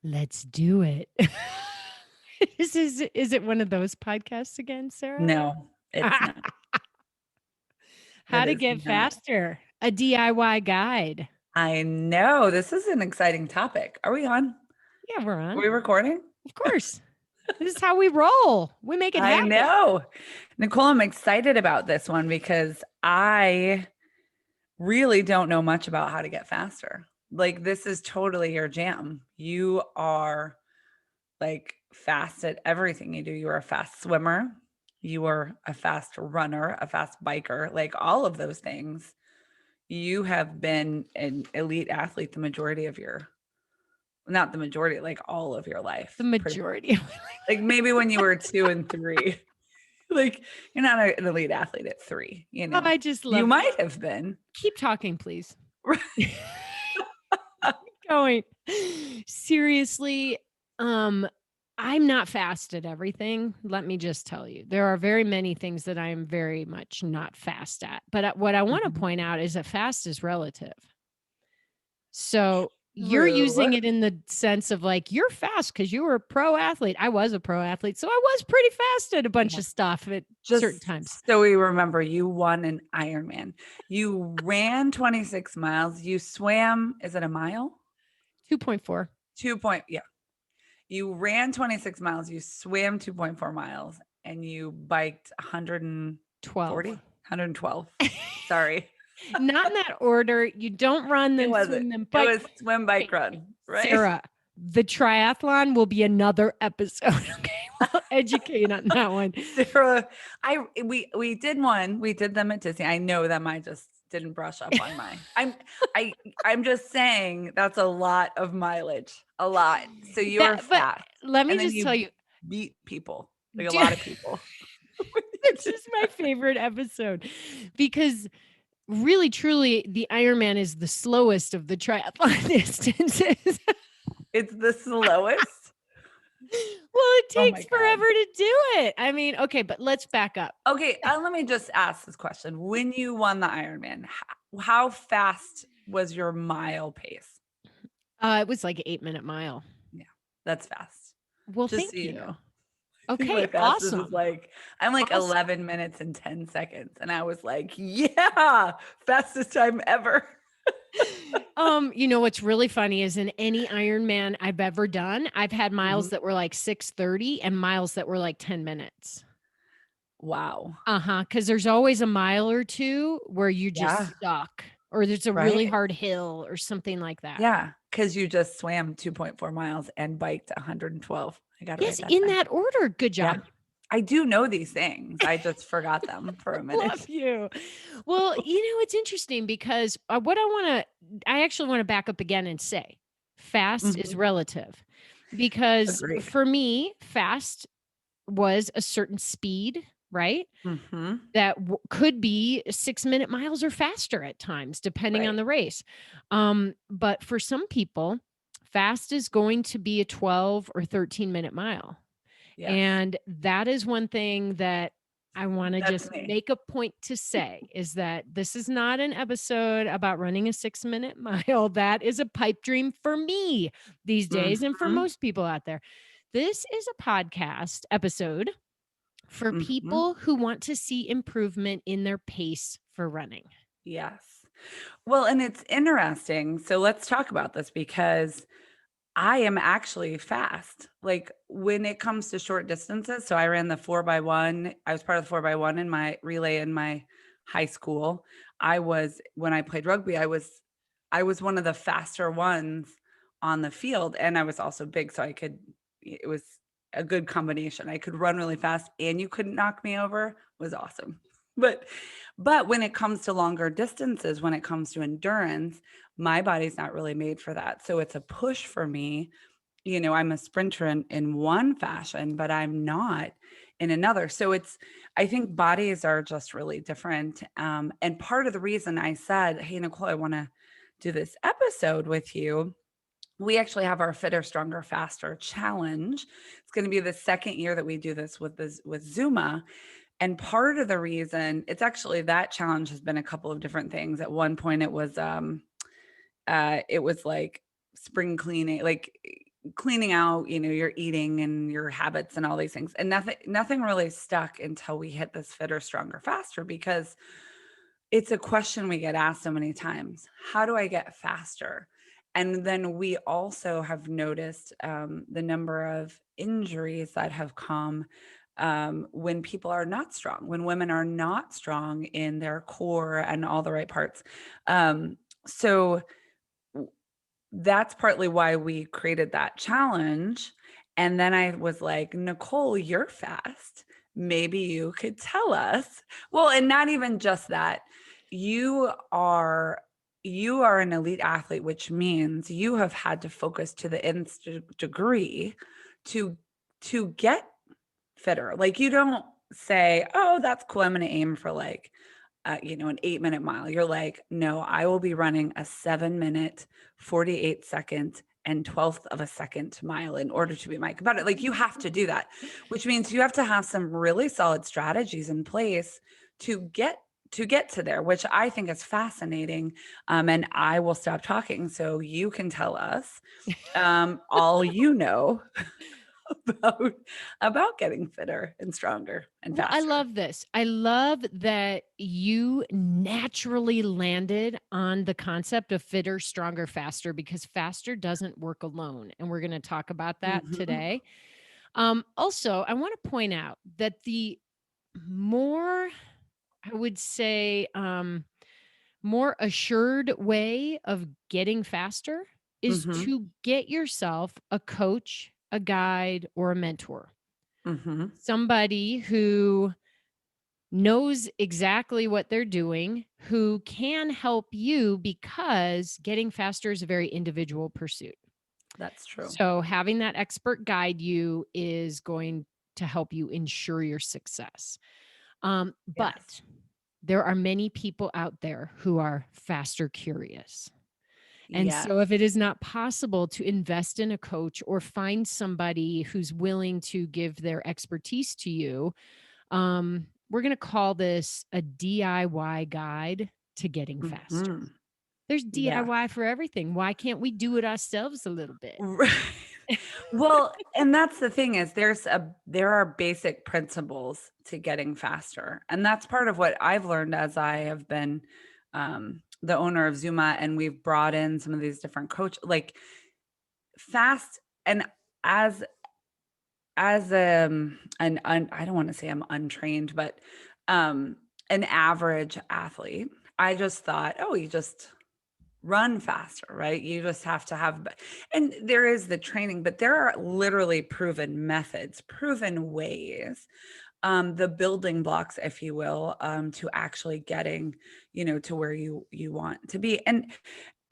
Let's do it. Is it one of those podcasts again, Sarah? No, it's not. How It to is get not. faster, a DIY guide. I know. This is an exciting topic. Are we on? Yeah, we're Are on. we recording? Of course. This is how we roll. We make it I happen. know. Nicole, I'm excited about this one because I really don't know much about how to get faster. Like, this is totally your jam. You are like fast at everything you do. You are a fast swimmer. You are a fast runner, a fast biker, like all of those things. You have been an elite athlete the majority of your, not the majority, like all of your The life. Pretty much. majority. Like maybe when you were 2 and 3. Like you're not an elite athlete at 3, you Oh, know. I just You love it. might have been. Keep talking, please. Going. Seriously, um, I'm not fast at everything. Let me just tell you. There are very many things that I am very much not fast at. But what I want to Mhm. point out is that fast is relative. So you're using True. it in the sense of like you're fast because you were a pro athlete. I was a pro athlete. So I was pretty fast at a bunch Yeah. of stuff at certain Just times. so we remember, you won an Ironman. You ran 26 miles. You swam, is it a mile? 2.4. 2 point, yeah. You ran 26 miles, you swam 2.4 miles, and you biked 140, 12. 112. Sorry. Not in that order. You don't run, It then wasn't. swim, then It bike. was swim, bike, Okay, run, right? Sarah, the triathlon will be another episode. Okay. We'll educate on that one. Sarah, we did one. We did them at Disney. I know them. I just didn't brush up on my. I I'm just saying that's a lot of mileage. A lot. So you're But fast. let me And then just tell you you, beat people. Like a dude, lot of people. this is my favorite episode because really, truly, the Ironman is the slowest of the triathlon distances. It's the slowest. Well, it Oh my takes God. forever to do it. I mean, okay, but let's back up. Okay, let me just ask this question. When you won the Ironman, how fast was your mile pace? It was like an 8-minute mile. Yeah, that's fast. Well, Just so thank you you. know. I think Okay, my fastest is awesome. like, I'm like Awesome. 11 minutes and 10 seconds. And I was like, yeah, fastest time ever. You know what's really funny is in any Ironman I've ever done, I've had miles Mhm. that were like 6:30 and miles that were like 10 minutes. Wow. Uh-huh, because there's always a mile or 2 where you're Yeah. just stuck or there's a really Right. hard hill or something like that. Yeah. Because you just swam 2.4 miles and biked 112. I got to Yes, write that in down. that order. Good Yeah. job. I do know these things. I just forgot them for a minute. Love you. Well, it's interesting because what I actually want to back up again and say fast is Mhm. relative because Agreed. for me, fast was a certain speed, right? Mhm. That could be 6-minute miles or faster at times, depending on Right. the race. But for some people, fast is going to be a 12 or 13-minute mile. Yes. And that is one thing that I wanna That's just me. make a point to say is that this is not an episode about running a 6-minute mile. That is a pipe dream for me these days and for Mhm. most people out there. This is a podcast episode for Mhm. people who want to see improvement in their pace for running. Yes. Well, and it's interesting. So let's talk about this because I am actually fast. Like when it comes to short distances. So I ran the 4x1. I was part of the 4x1 in my relay in my high school. When I played rugby, I was one of the faster ones on the field. And I was also big. So it was a good combination. I could run really fast and you couldn't knock me over. It was awesome. But when it comes to longer distances, when it comes to endurance, my body's not really made for that. So it's a push for me. I'm a sprinter in one fashion, but I'm not in another. So I think bodies are just really different. And part of the reason I said, hey, Nicole, I want to do this episode with you. We actually have our Fitter, Stronger, Faster challenge. It's going to be the second year that we do this with Zuma. And part of the reason it's actually that challenge has been a couple of different things. At one point it was like spring cleaning, like cleaning out, your eating and your habits and all these things. And nothing really stuck until we hit this fitter, stronger, faster, because it's a question we get asked so many times. How do I get faster? And then we also have noticed the number of injuries that have come when people are not strong, when women are not strong in their core and all the right parts. So that's partly why we created that challenge. And then I was like, Nicole, you're fast. Maybe you could tell us. Well, and not even just that. You are you are an elite athlete, which means you have had to focus to the nth degree to get fitter. Like you don't say, "Oh, that's cool. I'm going to aim for like an 8-minute mile." You're like, no, I will be running a 7-minute, 48-second, and 12th of a second mile in order to be my competitor. Like you have to do that, which means you have to have some really solid strategies in place to get to there, which I think is fascinating. And I will stop talking so you can tell us all you know about getting fitter and stronger and Well, I faster. love this. I love that you naturally landed on the concept of fitter, stronger, faster, because faster doesn't work alone. And we're going to talk about that Mhm. today. Also, I want to point out that the more, I would say, more assured way of getting faster is Mhm. to get yourself a coach, a guide, or a mentor. Mhm. Somebody who knows exactly what they're doing, who can help you, because getting faster is a very individual pursuit. That's true. So, having that expert guide you is going to help you ensure your success. Yes. But there are many people out there who are faster curious. And so, if Yes. it is not possible to invest in a coach or find somebody who's willing to give their expertise to you, we're going to call this a DIY guide to getting faster. Mhm. There's Yes. DIY for everything. Why can't we do it ourselves a little bit? Right. Well, and that's the thing is there are basic principles to getting faster. And that's part of what I've learned as I have been the owner of Zuma, and we've brought in some of these different coach like fast. And as I don't want to say I'm untrained, but um an average athlete, I just thought, oh, you just run faster, right? You just have to have, and there is the training, but there are literally proven methods, proven ways, the building blocks, if you will, to actually getting, to where you want to be. And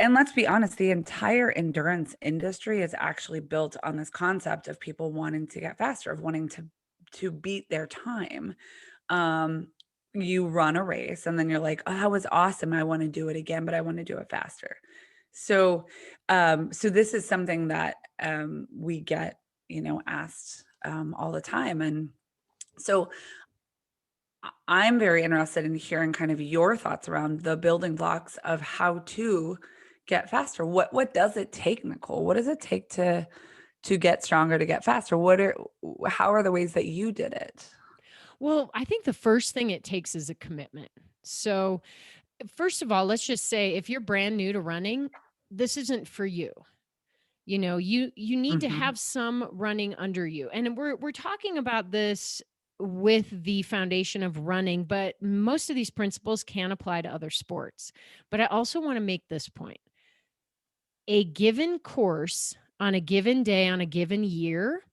let's be honest, the entire endurance industry is actually built on this concept of people wanting to get faster, of wanting to beat their time. Um, you run a race and then you're like, "Oh, that was awesome. I want to do it again, but I want to do it faster." So, so this is something that we get, asked all the time. And so I'm very interested in hearing kind of your thoughts around the building blocks of how to get faster. What does it take, Nicole? What does it take to get stronger, to get faster? How are the ways that you did it? Well, I think the first thing it takes is a commitment. So, first of all, let's just say if you're brand new to running, this isn't for you. You need to Mhm. have some running under you. And we're talking about this with the foundation of running, but most of these principles can apply to other sports. But I also want to make this point. A given course on a given day on a given year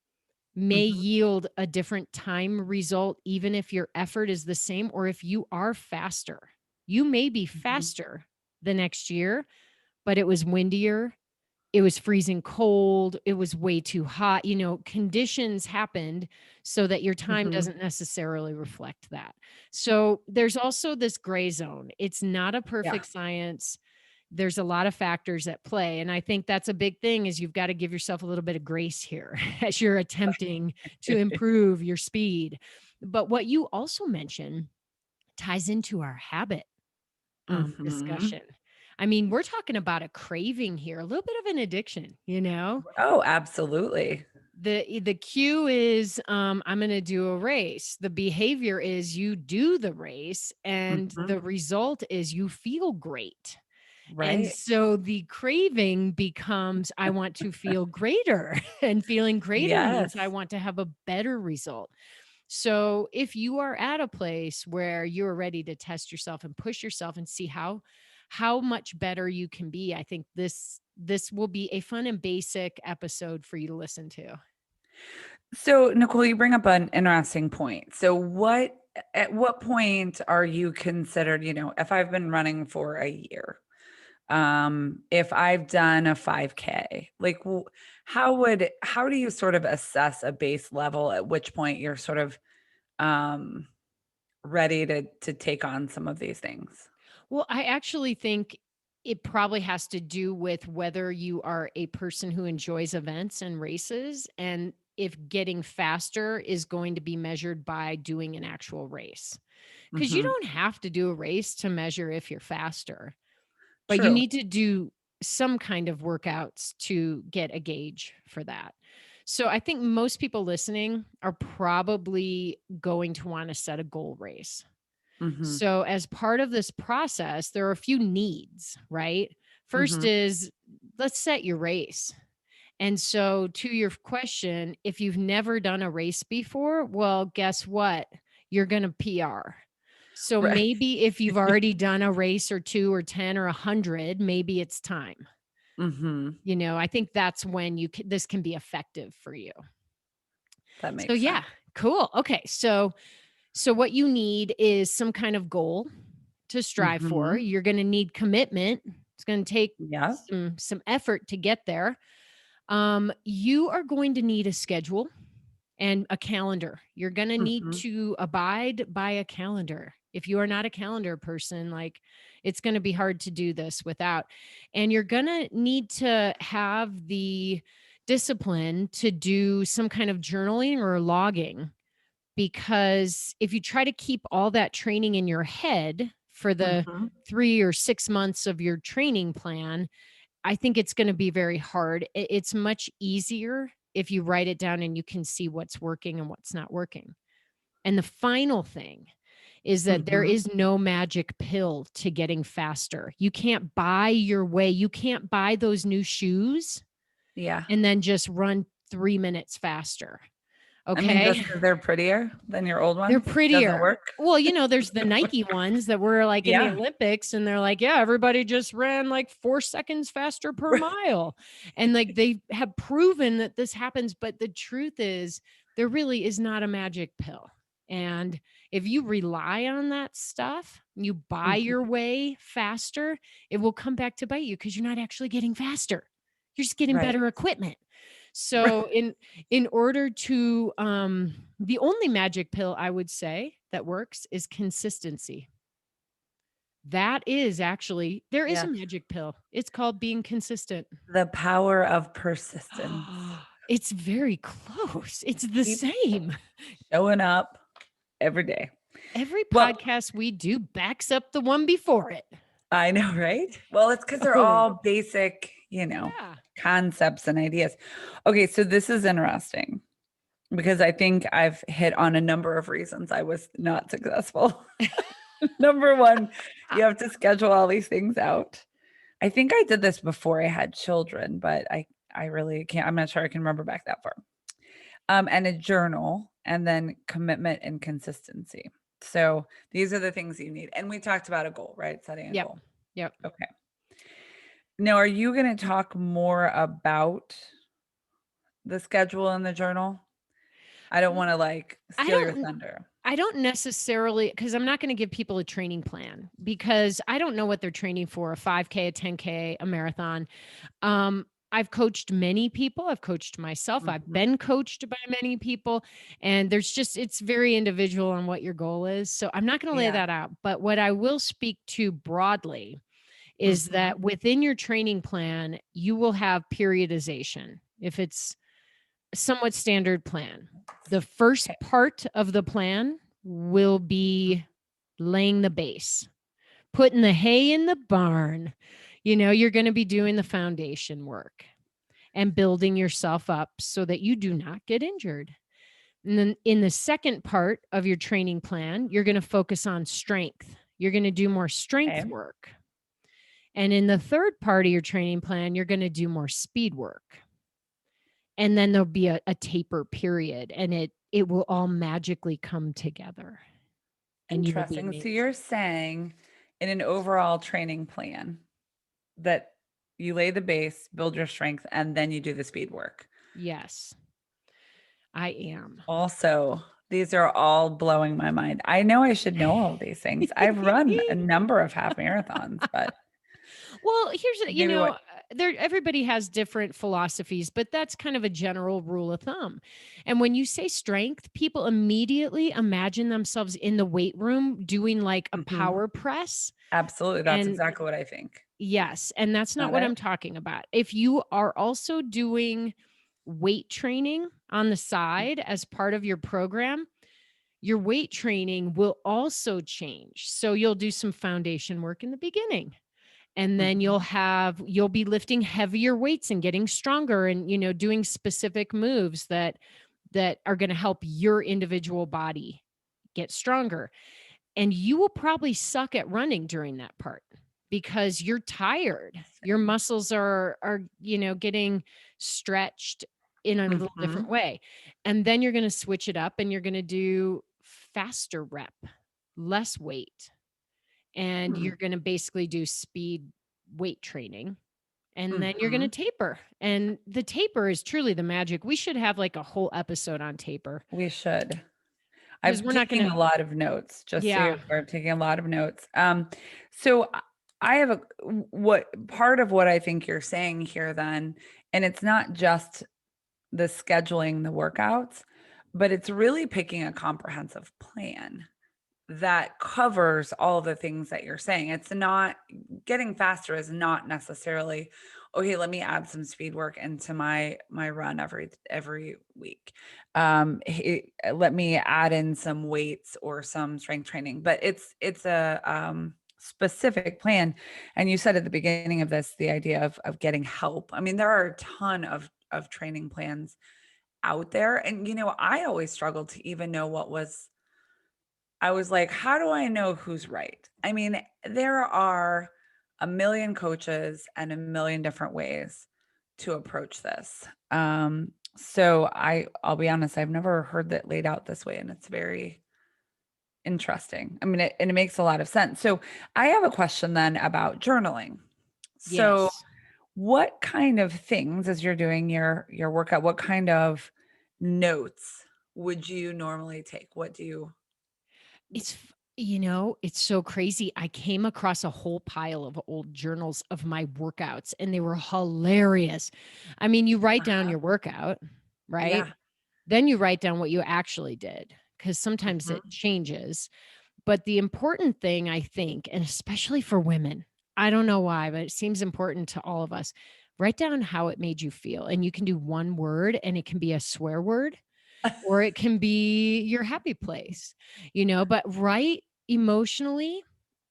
may Mhm. yield a different time result, even if your effort is the same or if you are faster. You may be Mhm. faster the next year, but it was windier, it was freezing cold, it was way too hot. Conditions happened so that your time Mhm. doesn't necessarily reflect that. So there's also this gray zone. It's not a Yeah. perfect science. There's a lot of factors at play. And I think that's a big thing is you've got to give yourself a little bit of grace here as you're attempting to improve your speed. But what you also mentioned ties into our habit Mhm. discussion. I mean, we're talking about a craving here, a little bit of an addiction, you know? Oh, absolutely. The cue is I'm going to do a race. The behavior is you do the race and Mhm. the result is you feel great. And Right. so the craving becomes I want to feel greater and feeling greater means I Yes. want to have a better result. So if you are at a place where you're ready to test yourself and push yourself and see how much better you can be, I think this will be a fun and basic episode for you to listen to. So, Nicole, you bring up an interesting point. So, at what point are you considered, if I've been running for a year, if I've done a 5K, like how do you sort of assess a base level at which point you're sort of um ready to take on some of these things? Well, I actually think it probably has to do with whether you are a person who enjoys events and races, and if getting faster is going to be measured by doing an actual race. Because you Mhm. don't have to do a race to measure if you're faster, but you True. need to do some kind of workouts to get a gauge for that. So I think most people listening are probably going to want to set a goal race. Mhm. So, as part of this process, there are a few needs, right? First Mhm. is let's set your race. And so, to your question, if you've never done a race before, well, guess what? You're going to PR. So, Right. maybe if you've already done a race or two or 10 or 100, maybe it's time. Mhm. I think that's when this can be effective for you. That So, makes yeah, sense. cool. Okay. So what you need is some kind of goal to strive for. Mhm. You're going to need commitment. It's going to take Yeah. some effort to get there. You are going to need a schedule and a calendar. You're going to need Mhm. to abide by a calendar. If you are not a calendar person, like it's going to be hard to do this without. And you're going to need to have the discipline to do some kind of journaling or logging, because if you try to keep all that training in your head for the Mhm. 3 or 6 months of your training plan, I think it's gonna be very hard. It's much easier if you write it down and you can see what's working and what's not working. And the final thing is that there Mhm. is no magic pill to getting faster. You can't buy your way. You can't buy those new shoes Yeah. and then just run 3 minutes faster, I mean, just okay? because 'cause they're prettier than your old They're ones doesn't prettier. work? Well, there's the Nike ones that were, like, in the Yeah. Olympics, and they're like, "Yeah, everybody just ran, like, 4 seconds faster per mile." And, like, they have proven that this happens, but the truth is there really is not a magic pill. And if you rely on that stuff, you buy Mhm. your way faster, it will come back to bite you because 'cause you're not actually getting faster. You're just getting Right. better equipment. So in order to the only magic pill I would say that works is consistency. That is actually there is a Yeah. magic pill. It's called being consistent. The power of persistence. It's very close. It's the Keep same. showing up every day. Every Well, podcast we do backs up the one before it. I know, right? Well, it's because 'cause they're So, all basic, yeah. concepts and ideas. Okay, so this is interesting because I think I've hit on a number of reasons I was not successful. Number 1, you have to schedule all these things out. I think I did this before I had children, but I really can't, I'm not sure I can remember back that far. And a journal, and then commitment and consistency. So these are the things you need. And we talked about a goal, right? Setting a Yep. goal. Yep. Okay. Now, are you going to talk more about the schedule and the journal? I don't want to like I steal your don't thunder. I don't necessarily, because I'm not going to give people a training plan because I don't know what they're training for, a 5K, a 10K, a marathon. I've coached many people. I've coached myself. I've Mhm. been coached by many people. And it's very individual on what your goal is. So I'm not going to lay Yeah. that out. But what I will speak to broadly is Mhm. that within your training plan, you will have periodization. If it's somewhat standard plan. The first Okay. part of the plan will be laying the base, putting the hay in the barn. You're going to be doing the foundation work and building yourself up so that you do not get injured. And then in the second part of your training plan, you're going to focus on strength. You're going to do more strength Okay. work. And in the third part of your training plan, you're going to do more speed work. And then there'll be a taper period, and it will all magically come together, and you will be Interesting. So amazed. you're saying in an overall training plan that you lay the base, build your strength, and then you do the speed work. Yes, I am. Also, these are all blowing my mind. I know I should know all these things. I've run a number of half marathons, but Well, here's a, maybe what there everybody has different philosophies, but that's kind of a general rule of thumb. And when you say strength, people immediately imagine themselves in the weight room doing like a Mhm. power press. Absolutely. That's And exactly what I think. yes, and that's not Not what it? I'm talking about. If you are also doing weight training on the side as part of your program, your weight training will also change. So you'll do some foundation work in the beginning, and then Mhm. you'll be lifting heavier weights and getting stronger, and doing specific moves that are going to help your individual body get stronger. And you will probably suck at running during that part because you're tired. Your Interesting. muscles are getting stretched in a little different Mhm. way. And then you're going to switch it up and you're going to do faster rep, less weight. And Hmm. you're going to basically do speed weight training. And then you're going to Mhm. taper. And the taper is truly the magic. We should have like a whole episode on taper We should. because I'm we're not going taking to, a lot of notes, just so yeah. you're aware, I'm taking a lot of notes. So I have a what part of what I think you're saying here then, and it's not just the scheduling the workouts, but it's really picking a comprehensive plan that covers all the things that you're saying. It's not getting faster is not necessarily, okay, let me add some speed work into my run every week. Let me add in some weights or some strength training, but it's a specific plan. And you said at the beginning of this the idea of getting help. I mean, there are a ton of training plans out there, and I always struggled to even know what was. I was like, how do I know who's right? I mean, there are a million coaches and a million different ways to approach this. So I'll be honest, I've never heard that laid out this way, and it's very interesting. I mean, and it makes a lot of sense. So I have a question then about journaling. So Yes. what kind of things, as you're doing your workout, what kind of notes would you normally take? What do you It's so crazy. I came across a whole pile of old journals of my workouts and they were hilarious. I mean, you write down uh-huh. your workout, right? Yeah. Then you write down what you actually did because sometimes it Mhm. changes. But the important thing, I think, and especially for women, I don't know why, but it seems important to all of us. Write down how it made you feel. And you can do one word and it can be a swear word or it can be your happy place, but write emotionally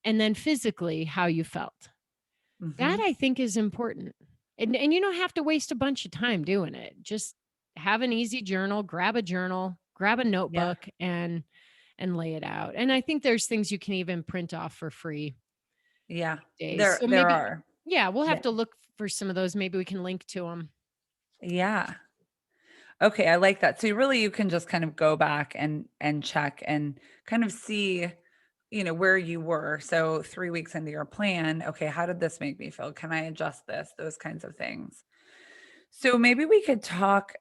and then physically how you felt. That Mhm. I think is important. And you don't have to waste a bunch of time doing it. Just have an easy journal, grab a Yeah. notebook and lay it out. And I think there's things you can even print off for free Yeah. days. There So there maybe are. yeah, we'll have Yeah. to look for some of those. Maybe we can link to them. Yeah. Okay, I like that. So really you can just kind of go back and check and kind of see, where you were. So 3 weeks into your plan, okay, how did this make me feel? Can I adjust this? Those kinds of things. So maybe we could talk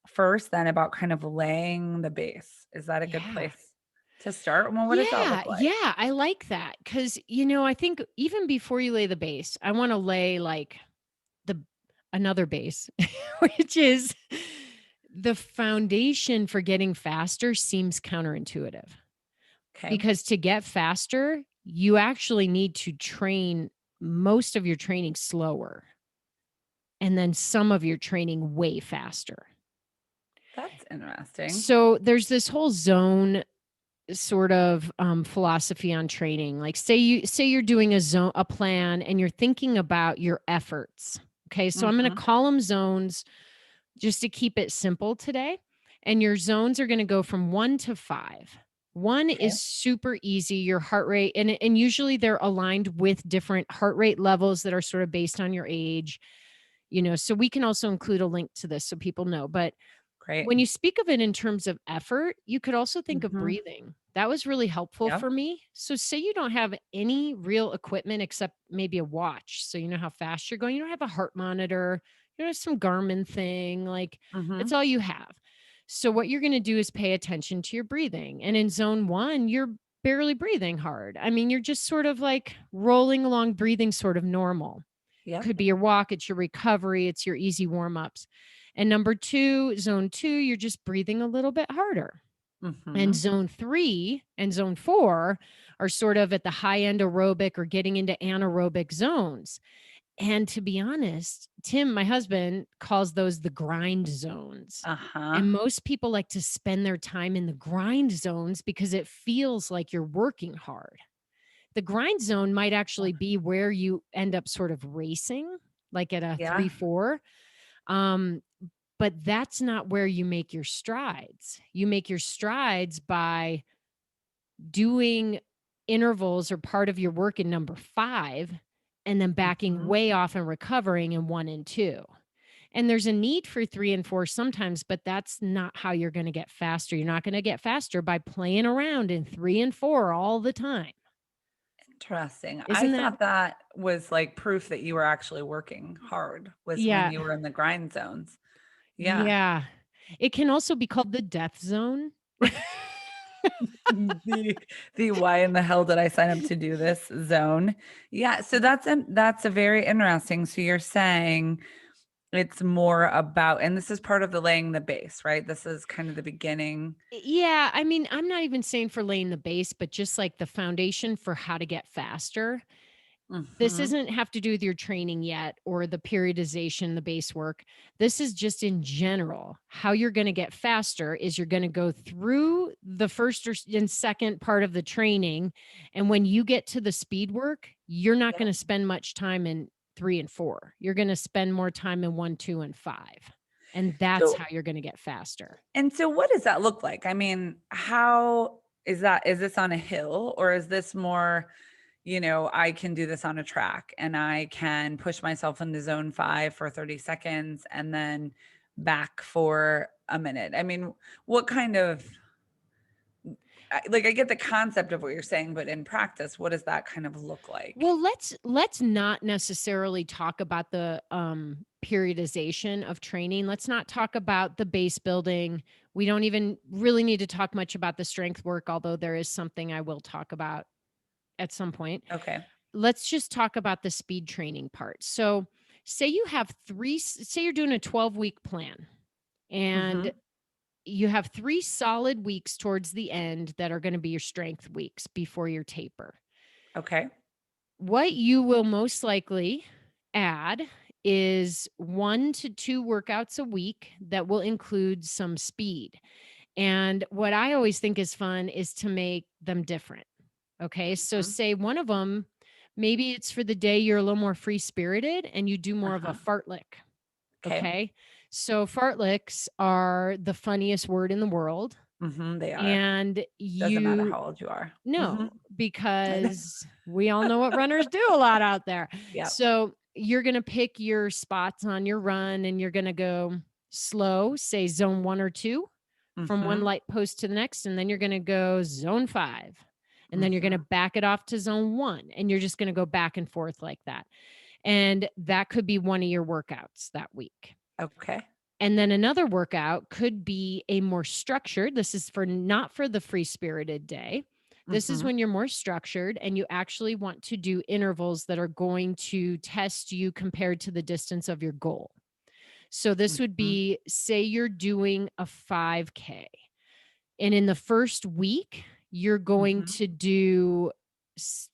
first then about kind of laying the base. Is that a good Yeah. place to start? Well, what does that Yeah, look like? yeah, I like that because I think even before you lay the base, I want to lay like the another base, which is the foundation for getting faster seems counterintuitive Okay. because to get faster, you actually need to train most of your training slower and then some of your training way faster. That's interesting. So there's this whole zone sort of philosophy on training. Like say you're doing a plan and you're thinking about your efforts. Okay, so I'm going to Mhm. call them zones just to keep it simple today. And your zones are going to go from 1 to 5. One Okay. is super easy, your heart rate, and usually they're aligned with different heart rate levels that are sort of based on your age. So we can also include a link to this so people know. But Great. when you speak of it in terms of effort, you could also think of Mhm. breathing. That was really helpful Yep. for me. So, say you don't have any real equipment except maybe a watch. So, you know how fast you're going. You don't have a heart monitor, you don't have some Garmin thing. Like, that's Mhm. all you have. So, what you're going to do is pay attention to your breathing. And in zone one, you're barely breathing hard. I mean, you're just sort of like rolling along, breathing sort of normal. Yep. Could be your walk, it's your recovery, it's your easy warm ups. And number two, zone two, you're just breathing a little bit harder. And Mhm. zone three and zone four are sort of at the high end aerobic or getting into anaerobic zones. And to be honest, Tim, my husband, calls those the grind zones. Uh-huh. And most people like to spend their time in the grind zones because it feels like you're working hard. The grind zone might Yeah. actually be where you end up sort of racing, like at a Yeah. 3-4. Um, but that's not where you make your strides. You make your strides by doing intervals or part of your work in number 5 and then backing Mhm. way off and recovering in 1 and 2. And there's a need for 3 and 4 sometimes, but that's not how you're gonna get faster. You're not gonna get faster by playing around in 3 and 4 all the time. Interesting. I Isn't that thought that was, like, proof that you were actually working hard, was when Yeah. you were in the grind zones. Yeah. Yeah. It can also be called the death zone. The the "Why in the hell did I sign up to do this?" zone. Yeah, so that's a very interesting. So you're saying it's more about, and this is part of the laying the base, right? This is kind of the beginning. Yeah, I mean, I'm not even saying for laying the base, but just like the foundation for how to get faster. This Mhm. doesn't have to do with your training yet or the periodization, the base work. This is just in general. How you're going to get faster is you're going to go through the first and second part of the training. And when you get to the speed work, you're not going Yep. to spend much time in 3 and 4. You're going to spend more time in 1, 2, and 5. And that's So how you're going to get faster. what does that look like? I mean, how is that, is this on a hill, or is this more, I can do this on a track and I can push myself into zone 5 for 30 seconds and then back for a minute? I mean, what kind of I get the concept of what you're saying, but in practice, what does that kind of look like? Well, let's not necessarily talk about the periodization of training. Let's not talk about the base building. We don't even really need to talk much about the strength work, although there is something I will talk about at some point. Okay. Let's just talk about the speed training part. So, say you're doing a 12-week plan and Mhm. you have 3 solid weeks towards the end that are going to be your strength weeks before your taper. Okay. What you will most likely add is 1 to 2 workouts a week that will include some speed. And what I always think is fun is to make them different. Okay. So, Mhm. say one of them, maybe it's for the day you're a little more free spirited and you do more of a Uh-huh. fartlek. Okay. Okay. So, fartleks are the funniest word in the world. Mhm, they are. And Doesn't matter you how old you are. no, Mhm. because we all know what runners do a lot out there. Yep. So you're going to pick your spots on your run and you're going to go slow, say zone 1 or 2 from one Mhm. light post to the next. And then you're going to go zone 5. And then you're going to Mhm. back it off to zone 1. And you're just going to go back and forth like that. And that could be one of your workouts that week. Okay. And then another workout could be a more structured. This is for not for the free spirited day. This is Mhm. when you're more structured and you actually want to do intervals that are going to test you compared to the distance of your goal. So this would Mhm. be, say you're doing a 5K, and in the first week you're going Mhm. to do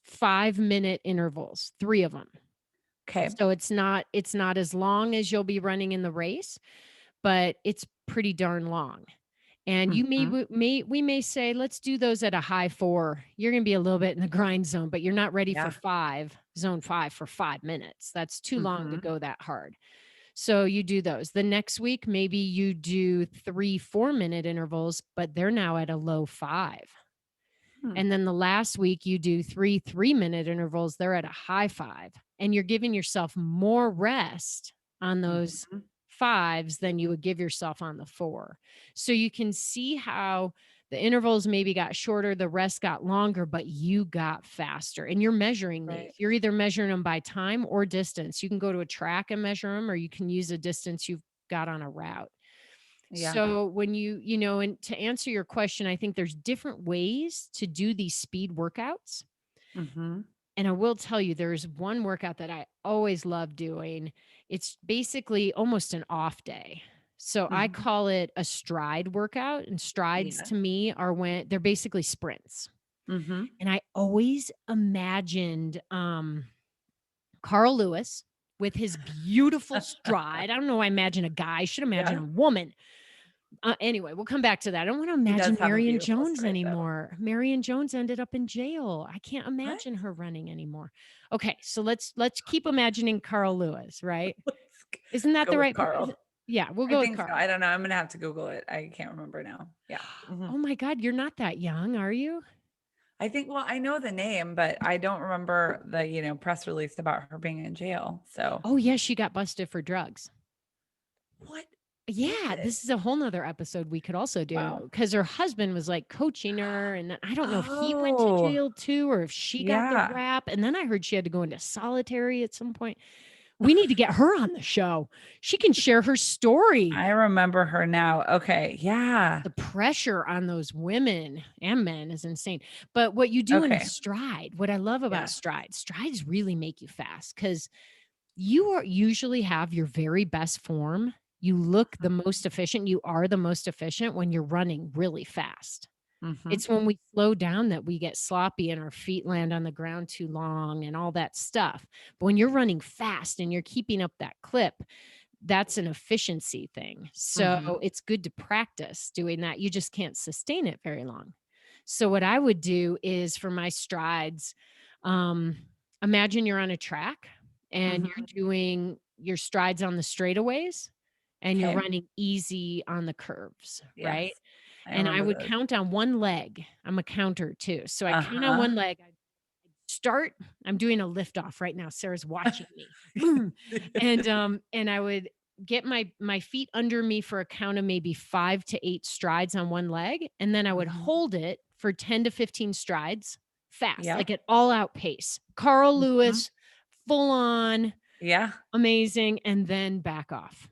5-minute intervals, 3 of them. Okay. So it's not as long as you'll be running in the race, but it's pretty darn long. And you Mhm. we may say, let's do those at a high 4. You're gonna be a little bit in the grind zone, but you're not ready for Yeah. 5, zone 5 for 5 minutes. That's too long to Mhm. go that hard. So you do those. The next week, maybe you do 3 4-minute intervals, but they're now at a low 5. Hmm. And then the last week you do 3 3-minute intervals, they're at a high 5. And you're giving yourself more rest on those Mhm. fives than you would give yourself on the 4. So you can see how the intervals maybe got shorter, the rest got longer, but you got faster. And you're measuring Right. these. You're either measuring them by time or distance. You can go to a track and measure them, or you can use a distance you've got on a route. Yeah. So when and to answer your question, I think there's different ways to do these speed workouts. Mhm. And I will tell you, there's one workout that I always love doing. It's basically almost an off day. So I Mhm. call it a stride workout. And strides Yeah. to me are when they're basically sprints. Mhm. And I always imagined Carl Lewis with his beautiful stride. I don't know why I imagine a guy, I should imagine Yeah. a woman. Anyway, we'll come back to that. I don't want to He imagine does have a Marion beautiful Jones stride though. anymore. Marion Jones ended up in jail. I can't What? imagine her running anymore. Okay, so let's keep imagining Carl Lewis, right? Let's Isn't that go the with right? Carl. Yeah, we'll I go with think so. Carl. I don't know. I'm gonna have to Google it. I can't remember now. Yeah. Mhm. Oh my God, you're not that young, are you? I think, well, I know the name, but I don't remember the, press release about her being in jail. So Oh yeah, she got busted for drugs. what is Yeah, it? this is a whole nother episode we could also do Wow. because her husband was like coaching her. And then I don't know if he went to Oh, jail too or if she got the yeah. rap. And then I heard she had to go into solitary at some point. We need to get her on the show. She can share her story. I remember her now. Okay. Yeah. The pressure on those women and men is insane. But what you do in a Okay. stride, what I love about Yeah. strides really make you fast because you are usually have your very best form. You look the most efficient. You are the most efficient when you're running really fast. Mm-hmm. It's when we slow down that we get sloppy and our feet land on the ground too long and all that stuff. But when you're running fast and you're keeping up that clip, that's an efficiency thing. So Mm-hmm. it's good to practice doing that. You just can't sustain it very long. So what I would do is for my strides, um, imagine you're on a track and Mm-hmm. you're doing your strides on the straightaways and you're Okay. running easy on the curves, right? Yes. I And I remember would those. count on one leg. I'm a counter too. So I count on Uh-huh. one leg. I start, I'm doing a lift off right now. Sarah's watching me. Boom. And I would get my feet under me for a count of maybe 5 to 8 strides on one leg, and then I would Mhm. hold it for 10 to 15 strides fast, Yep. like at all out pace. Carl Mhm. Lewis, full on, Yeah. amazing, and then back off.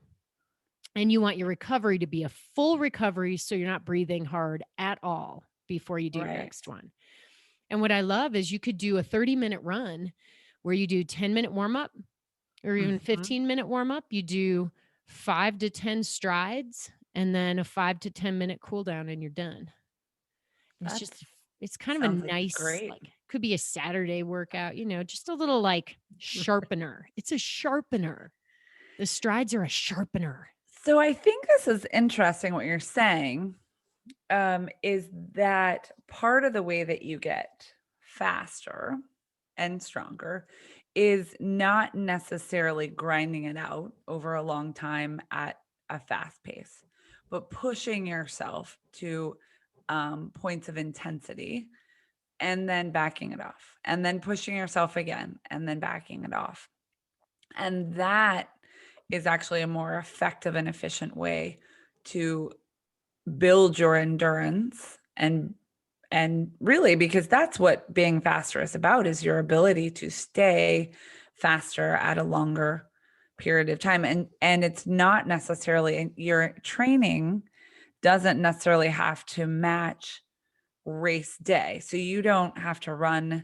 And you want your recovery to be a full recovery so you're not breathing hard at all before you do your Right. next one. And what I love is you could do a 30-minute run where you do 10-minute warm up or even Mhm. 15-minute warm up. You do 5 to 10 strides and then a 5 to 10-minute cool down and you're done. It's That just it's kind of a sounds like nice great. like could be a Saturday workout, just a little like sharpener. It's a sharpener. The strides are a sharpener. So I think this is interesting what you're saying, is that part of the way that you get faster and stronger is not necessarily grinding it out over a long time at a fast pace, but pushing yourself to points of intensity and then backing it off, and then pushing yourself again and then backing it off. And that is actually a more effective and efficient way to build your endurance and really because that's what being faster is about is your ability to stay faster at a longer period of time and it's not necessarily your training doesn't necessarily have to match race day. So you don't have to run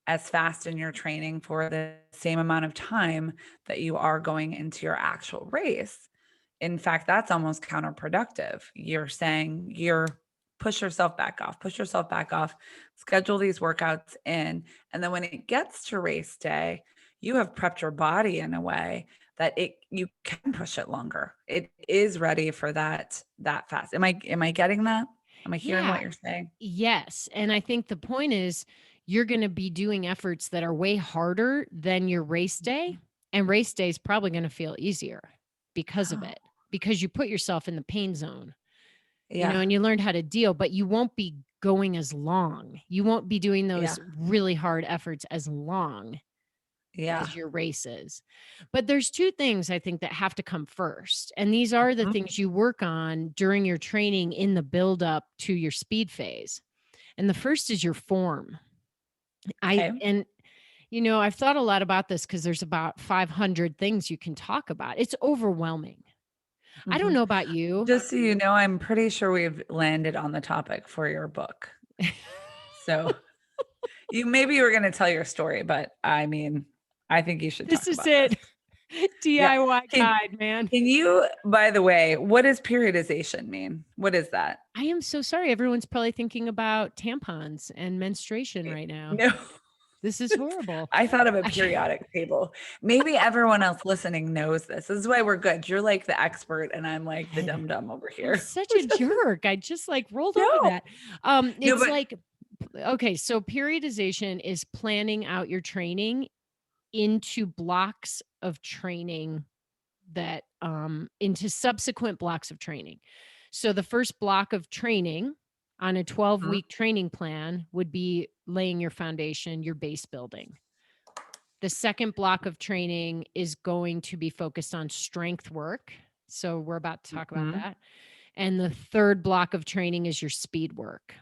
as fast in your training for the same amount of time that you are going into your actual race. In fact, that's almost counterproductive. You're saying you're push yourself back off, schedule these workouts in. And then when it gets to race day, you have prepped your body in a way that you can push it longer. It is ready for that fast. Am I getting that? Am I hearing Yeah. what you're saying? Yes. And I think the point is you're going to be doing efforts that are way harder than your race day. And race day is probably going to feel easier because of Oh, it, because you put yourself in the pain zone, yeah. and you learned how to deal, but you won't be going as long. You won't be doing Yeah. those really hard efforts as long Yeah. as your races. But there's two things I think that have to come first. And these are the Mhm. things you work on during your training in the build up to your speed phase. And the first is your form. I Okay. and I've thought a lot about this because there's about 500 things you can talk about. It's overwhelming. I don't Mhm. know about you. Just so you know, I'm pretty sure we've landed on the topic for your book. So you were gonna tell your story, but I mean, I think you should This talk is about this. it. Yeah. DIY Can guide, man. can you, by the way, what does periodization mean? What is that? I am so sorry. Everyone's probably thinking about tampons and menstruation right now. No. This is horrible. I thought of a I periodic table. Maybe everyone else listening knows this. This is why we're good. You're like the expert and I'm like the Man, dum dum over I'm here. such a jerk. I just like rolled over No. that. No, It's but like okay, so periodization is planning out your training into blocks of training that into subsequent blocks of training. So the first block of training on a Mhm. 12-week training plan would be laying your foundation, your base building. The second block of training is going to be focused on strength work. So we're about to talk about Mhm. that. And the third block of training is your speed work.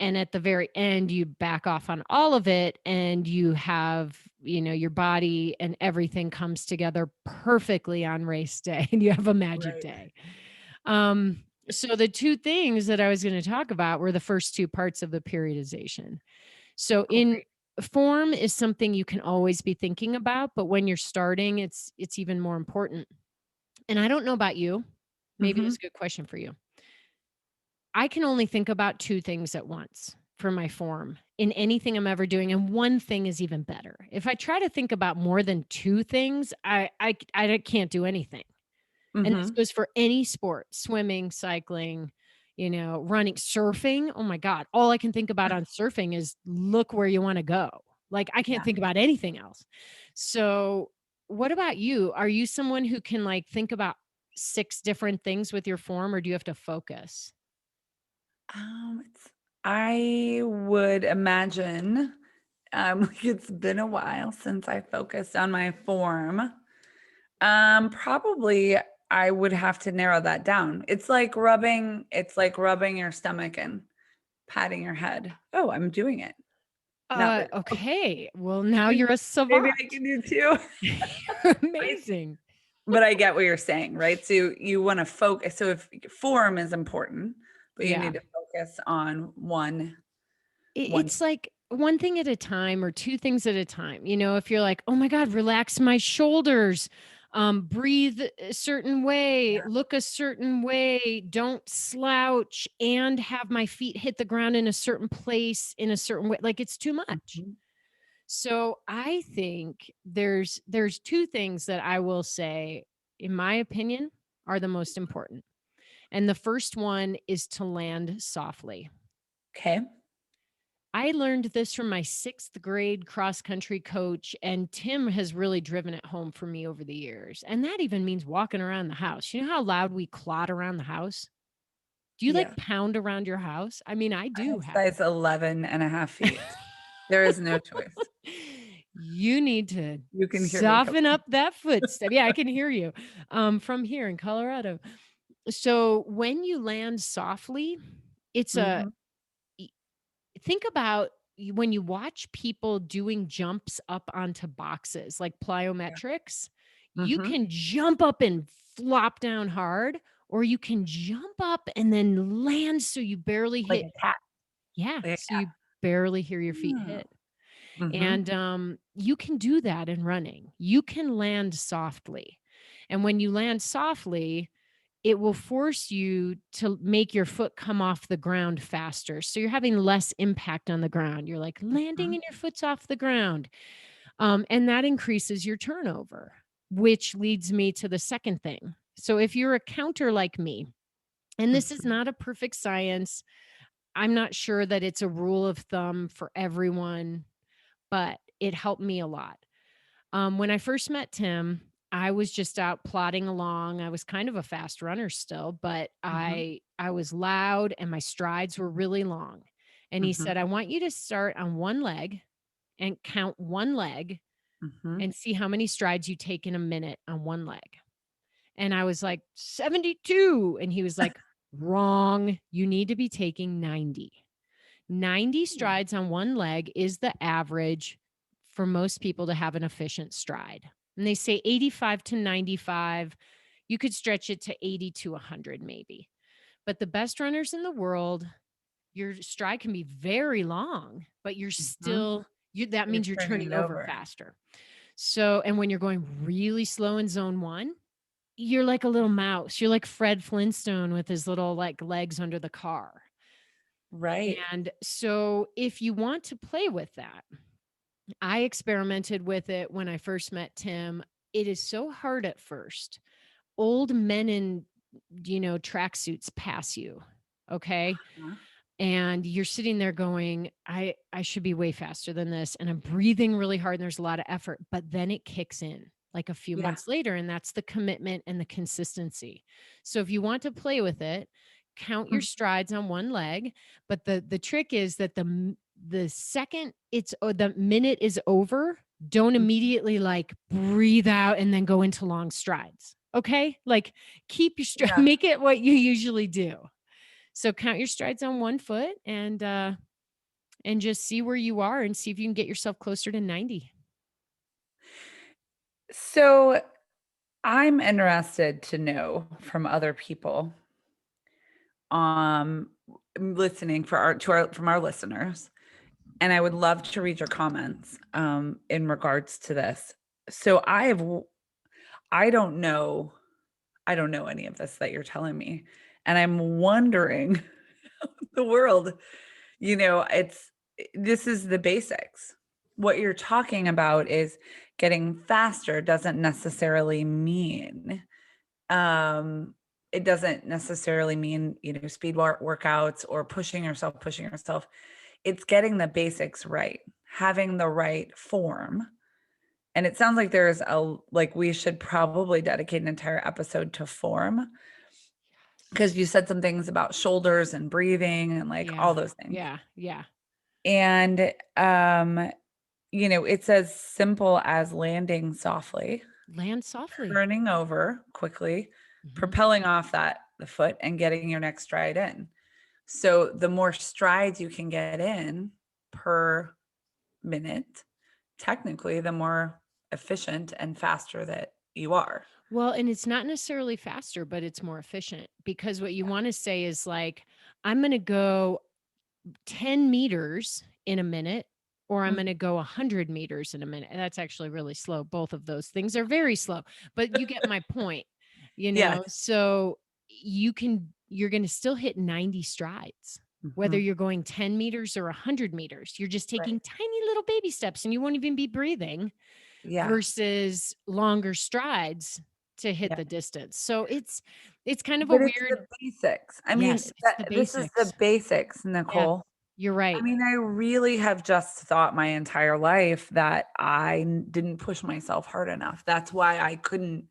And at the very end, you back off on all of it and you have, your body and everything comes together perfectly on race day and you have a magic Right. day. So the two things that I was going to talk about were the first two parts of the periodization. So in Great. form is something you can always be thinking about, but when you're starting, it's even more important. And I don't know about you. Maybe this Mhm. is a good question for you. I can only think about two things at once for my form in anything I'm ever doing, and one thing is even better. If I try to think about more than two things, I can't do anything. And this Mhm. goes for any sport, swimming, cycling, running, surfing. Oh my God. All I can think about on surfing is look where you want to go. Like I can't Yeah. think about anything else. So, what about you? Are you someone who can like think about six different things with your form, or do you have to focus? It's I would imagine, like it's been a while since I focused on my form. Probably I would have to narrow that down. It's like rubbing your stomach and patting your head. Oh, I'm doing it. Not very well. Okay. Well, now you're a Maybe I savant. can do too. You're I amazing. But I get what you're saying, right? So you wanna focus. So if form is important, but you Yeah. need to focus on one. It's like one thing at a time or two things at a time. If you're like, oh my God, relax my shoulders, breathe a certain way, look a certain way, don't slouch, and have my feet hit the ground in a certain place in a certain way. Like it's too much. Mhm. So I think there's two things that I will say, in my opinion, are the most important. And the first one is to land softly. Okay. I learned this from my sixth grade cross country coach, and Tim has really driven it home for me over the years. And that even means walking around the house. You know how loud we clot around the house? Do you like Yeah. pound around your house? I mean, I I do have half size 11.5 feet. There is no choice. You need to You can hear me soften coming. up that footstep. Yeah, I can hear you from here in Colorado. So when you land softly, it's a Mhm. e- think about when you watch people doing jumps up onto boxes like Yeah. plyometrics, you Mhm. can jump up and flop down hard, or you can jump up and then land so you barely Like hit. a cat. Yeah, Like a so cat. you barely hear your feet Oh. hit. Mhm. And you can do that in running. You can land softly. And when you land softly, it will force you to make your foot come off the ground faster. So you're having less impact on the ground. You're like landing Mhm. and your foot's off the ground. And that increases your turnover. which leads me to the second thing. So if you're a counter like me, and this is Mhm. not a perfect science, I'm not sure that it's a rule of thumb for everyone, but it helped me a lot. When I first met Tim, I was just out plodding along. I was kind of a fast runner still, but Mhm. I was loud and my strides were really long. And he Mhm. said, "I want you to start on one leg and count one leg Mhm. and see how many strides you take in a minute on one leg." And I was like, 72. And he was like, "Wrong. You need to be taking 90." 90 Hmm. strides on one leg is the average for most people to have an efficient stride. And they say 85 to 95. You could stretch it to 80 to 100 maybe. But the best runners in the world, your stride can be very long, but you're Mhm. still that You're means you're turning turning it over over. faster. So, and when you're going really slow in zone 1, you're like a little mouse. You're like Fred Flintstone with his little like legs under the car. Right. And so if you want to play with that, I experimented with it when I first met Tim. It is so hard at first. Old men in, tracksuits pass you. Okay. Huh? And you're sitting there going, I should be way faster than this. And I'm breathing really hard and there's a lot of effort. But then it kicks in like a few Yeah. months later. And that's the commitment and the consistency. So if you want to play with it, count your Mhm. strides on one leg. But the trick is that the second the minute is over, don't immediately like breathe out and then go into long strides. Okay. Like keep your stride, Yeah. make it what you usually do. So count your strides on one foot and just see where you are and see if you can get yourself closer to 90. So I'm interested to know from other people, um, listening for our to our from our listeners, and I would love to read your comments, in regards to this. So I don't know I don't know any of this that you're telling me, and I'm wondering the world, this is the basics. What you're talking about is getting faster doesn't necessarily mean, um, it doesn't necessarily mean, speed workouts or pushing yourself. It's getting the basics right, having the right form. And it sounds like we should probably dedicate an entire episode to form because you said some things about shoulders and breathing and like all Yeah. those things. Yeah. Yeah. And, it's as simple as landing softly, Land softly. turning over quickly, Mhm. propelling off the foot and getting your next stride in. So the more strides you can get in per minute, technically, the more efficient and faster that you are. Well, and it's not necessarily faster, but it's more efficient because what you want to say is like, I'm going to go 10 meters in a minute, or I'm Mm. going to go 100 meters in a minute. That's actually really slow. Both of those things are very slow, but you get my point, Yes. So you're going to still hit 90 strides, whether Mhm. you're going 10 meters or 100 meters. You're just Right. taking tiny little baby steps and you won't even be breathing Yeah. versus longer strides to hit Yeah. the distance. So it's kind of a But it's weird. the basics. I mean, Yes, it's the this is the basics. basics, Yeah, Nicole. you're I right. mean, I really have just thought my entire life that didn't push myself hard enough. That's why I couldn't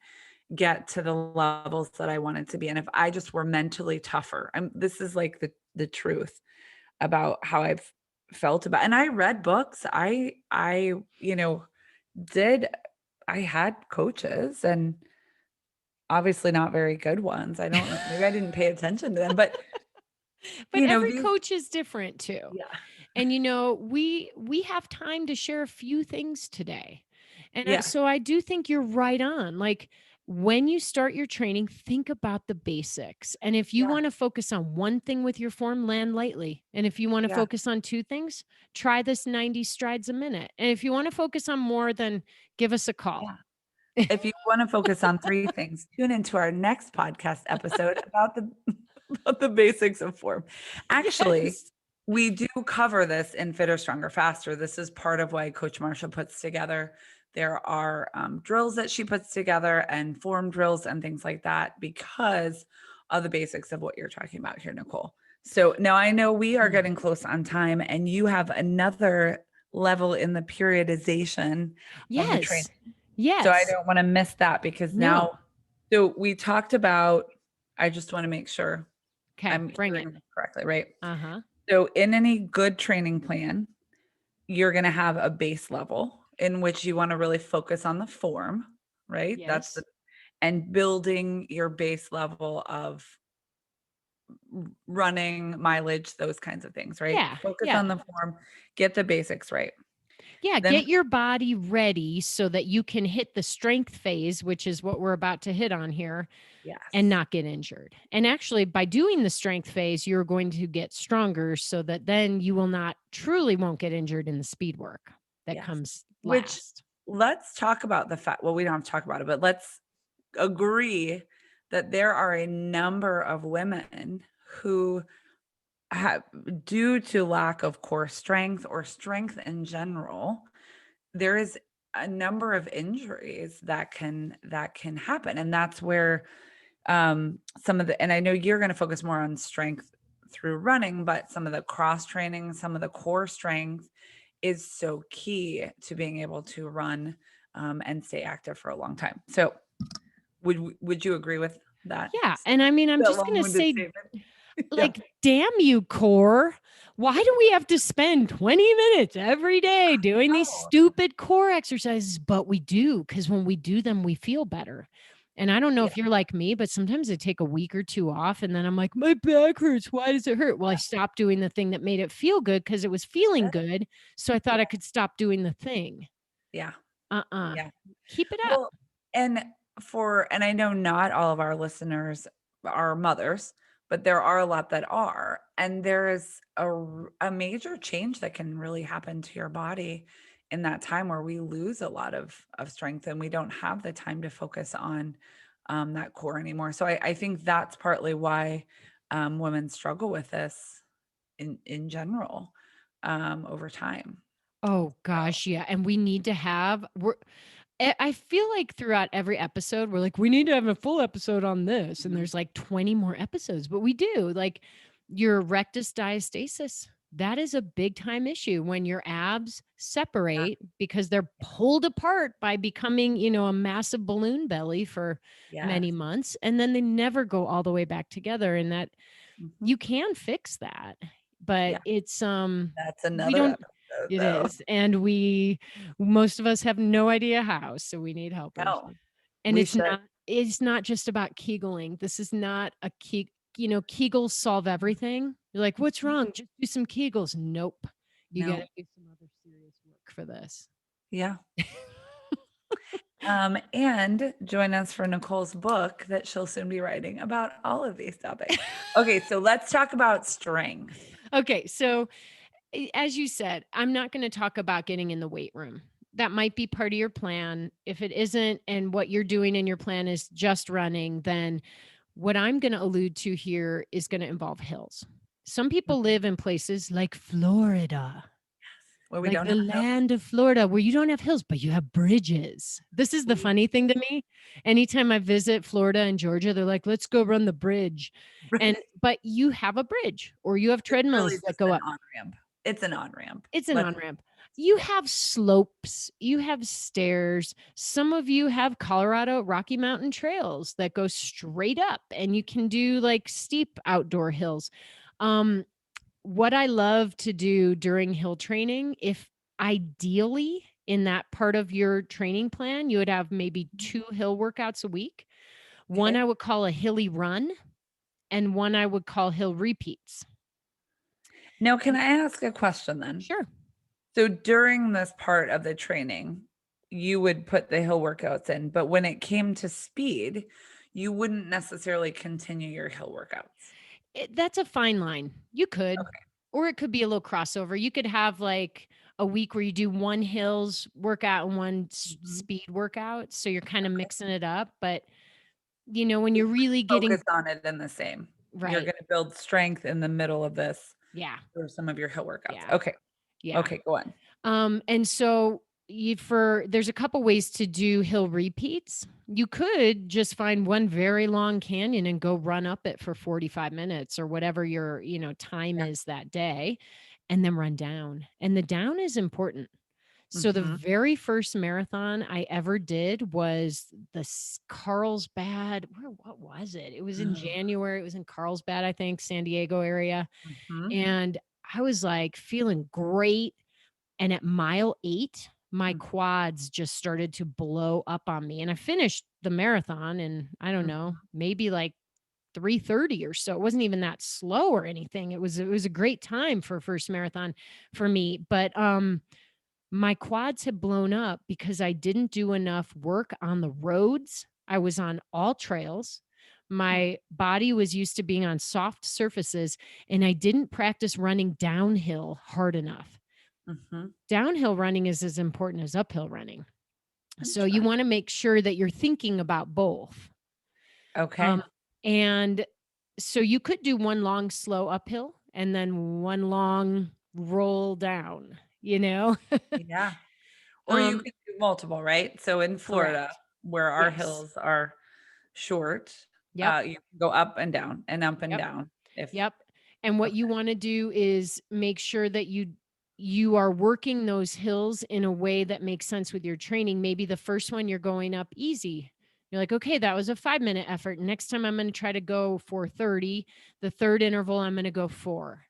get to the levels that I wanted to be. And if I just were mentally tougher, this is like the truth about how I've felt about. And I read books. Did I had coaches and obviously not very good ones. I don't know. Maybe I didn't pay attention to them, but But every these coach is different too. yeah. And we have time to share a few things today. And Yeah. so I do think you're right on. Like when you start your training, think about the basics. And if you Yeah. want to focus on one thing with your form, land lightly. And if you want to Yeah. focus on two things, try this 90 strides a minute. And if you want to focus on more, then give us a call. Yeah. If you wanna focus on 3 things, tune into our next podcast episode about the about the basics of form. Actually, Yes. we do cover this in Fitter, Stronger, Faster. This is part of why Coach Marsha puts together There are drills that she puts together and form drills and things like that because of the basics of what you're talking about here, Nicole. So now I know we are Mm. getting close on time and you have another level in the periodization of the training. Yes. So I Yes. don't want to miss that because No. now, so we talked about, I just want to make sure Okay, I'm bring it. hearing this correctly, right? Uh-huh. So in any good training plan, you're going to have a base level in which you want to really focus on the form, right? That's the Yes. and building your base level of running, mileage, those kinds of things, right? Yeah. Focus Yeah. on the form, get the basics right. Yeah, Then get your body ready so that you can hit the strength phase, which is what we're about to hit on here, and yes. not get injured. And actually, by doing the strength phase, you're going to get stronger so that then you will not truly won't get injured in the speed work that Yes. comes Which last. let's talk about the fact, well, we don't have to talk about it, but let's agree that there are a number of women who have, due to lack of core strength or strength in general, there is a number of injuries that can happen. And that's where some of the, and I know you're going to focus more on strength through running, but some of the cross training, some of the core strength is so key to being able to run and stay active for a long time. So would you agree with that? Yeah. And I mean, I'm That just going to long-winded say, statement? Yeah. like, damn you, core. Why do we have to spend 20 minutes every day doing these Oh, stupid core exercises? But we do, because when we do them, we feel better. And I don't know yeah, if you're like me, but sometimes I take a week or two off and then I'm like, my back hurts. Why does it hurt? Well, I stopped doing the thing that made it feel good because it was feeling yeah, good. So I thought yeah, I could stop doing the thing. yeah, Uh-uh. yeah. Keep it up. Well, and and I know not all of our listeners are mothers, but there are a lot that are. And there is a major change that can really happen to your body in that time where we lose a lot of strength and we don't have the time to focus on that core anymore. So I think that's partly why women struggle with this in general over time. Oh So, gosh, yeah. And we need to have I feel like throughout every episode, we're like, we need to have a full episode on this. And mhm. there's like 20 more episodes, but we do. Like your rectus diastasis, that is a big time issue when your abs Yeah, separate because they're pulled apart by becoming, a massive balloon belly for yes. many months. And then they never go all the way back together. And that Mhm. you can fix that. But Yeah. it's That's we another don't episode it though. is, and most of us have no idea how, so we need helpers. No, And we should. it's not just about Kegling. This is not a Kegels solve everything. You're like, "What's Mhm. wrong? Just do some Kegels." Nope. You gotta No. do some other serious work for this. Yeah. And join us for Nicole's book that she'll soon be writing about all of these topics. Okay, so let's talk about strength. Okay, so as you said, I'm not going to talk about getting in the weight room. That might be part of your plan. If it isn't, and what you're doing in your plan is just running, then what I'm going to allude to here is going to involve hills. Some people Mhm. live in places like Florida, Where we like don't the have help. land of Florida, where you don't have hills, but you have bridges. This is the We funny thing to me. Anytime I visit Florida and Georgia, they're like, let's go run the bridge. But you have a bridge or you have It's really treadmills that just go an up. on-ramp. It's an on-ramp. It's an Let's on-ramp. You yeah. have slopes, you have stairs. Some of you have Colorado Rocky Mountain trails that go straight up and you can do like steep outdoor hills. Um, what I love to do during hill training, if ideally in that part of your training plan, you would have maybe Mhm. 2 hill workouts a week. One Okay. I would call a hilly run and one I would call hill repeats. Now, can And I ask a question then? sure. So during this part of the training, you would put the hill workouts in, but when it came to speed, you wouldn't necessarily continue your hill workouts. That's a fine line. You could, Okay. or it could be a little crossover. You could have like a week where you do one hills workout and one Mhm. speed workout. So you're kind of Okay. mixing it up. But, when You you're really wouldn't getting focus on it in the same. You're right. gonna build strength in the middle of this Yeah. for some of your hill workouts. Yeah. Okay. Yeah. Okay, go on. And so there's a couple ways to do hill repeats. You could just find one very long canyon and go run up it for 45 minutes or whatever your, time Yeah. is that day, and then run down. And the down is important. So the Mhm. very first marathon I ever did was Carlsbad. What was it? It was in Oh. January. It was in Carlsbad, I think, San Diego area. Mhm. And I was like feeling great. And at mile 8, my Mm, quads just started to blow up on me. And I finished the marathon in, I don't know, mhm. maybe like 3:30 or so. It wasn't even that slow or anything. It was a great time for a first marathon for me. But my quads had blown up because I didn't do enough work on the roads. I was on all trails. Mm, My body was used to being on soft surfaces, and I didn't practice running downhill hard enough. mhm. Downhill running is as important as uphill running. So you Interest want to make sure that you're thinking about both. Okay. Um, and so you could do one long, slow uphill and then one long roll down, you know? Yeah. Or you um, could do multiple, right? So in Florida, Correct. where our Yes. hills are short, Yep. you can go up and down and up and Yep. down if Yep. And what okay. you want to do is make sure that you are working those hills in a way that makes sense with your training. Maybe the first one you're going up easy. You're like, okay, that was a 5 minute effort. Next time I'm going to try to go for 30. The third interval, I'm going to go 4.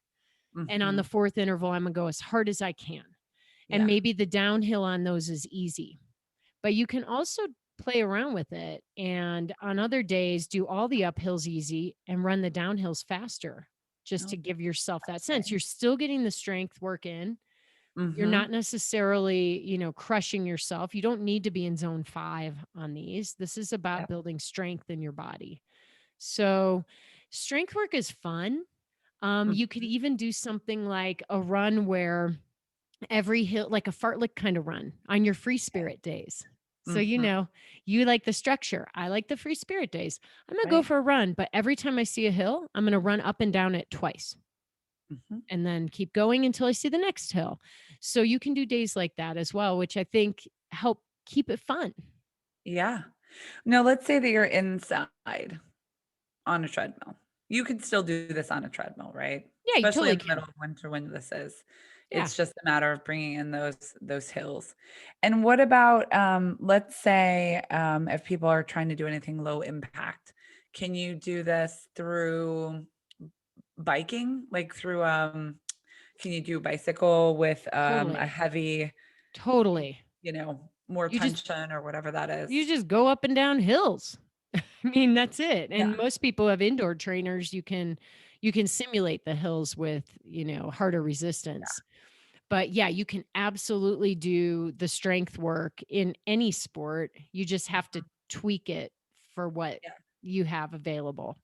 And on the Mhm. fourth interval, I'm going to go as hard as I can. And Yeah. maybe the downhill on those is easy. But you can also play around with it and on other days do all the uphills easy and run the downhills faster just to Oh, give yourself that sense. okay. You're still getting the strength work in. You're not Mhm. necessarily, crushing yourself. You don't need to be in zone 5 on these. This is about Yep. building strength in your body. So, strength work is fun. You could Mhm. even do something like a run where every hill like a fartlek kind of run on your free Okay. spirit days. So, Mhm. you like the structure. I like the free spirit days. I'm gonna go Right. for a run, but every time I see a hill, I'm gonna run up and down it twice Mhm. and then keep going until I see the next hill. So you can do days like that as well, which I think help keep it fun. Yeah. Now let's say that you're inside on a treadmill. You can still do this on a treadmill, right? Yeah, you Especially totally in the middle can. of winter when this is. Yeah. It's just a matter of bringing in those hills. And what about, let's say, if people are trying to do anything low impact, can you do this through biking? Like through, can you do bicycle with a Totally. heavy, Totally. more You just tension or whatever that you is? just go up and down hills. I mean, that's it. And Yeah. most people have indoor trainers. You can simulate the hills with, harder resistance. But yeah, you can absolutely do the strength work in any sport. You just have to tweak it for what Yeah. you have available.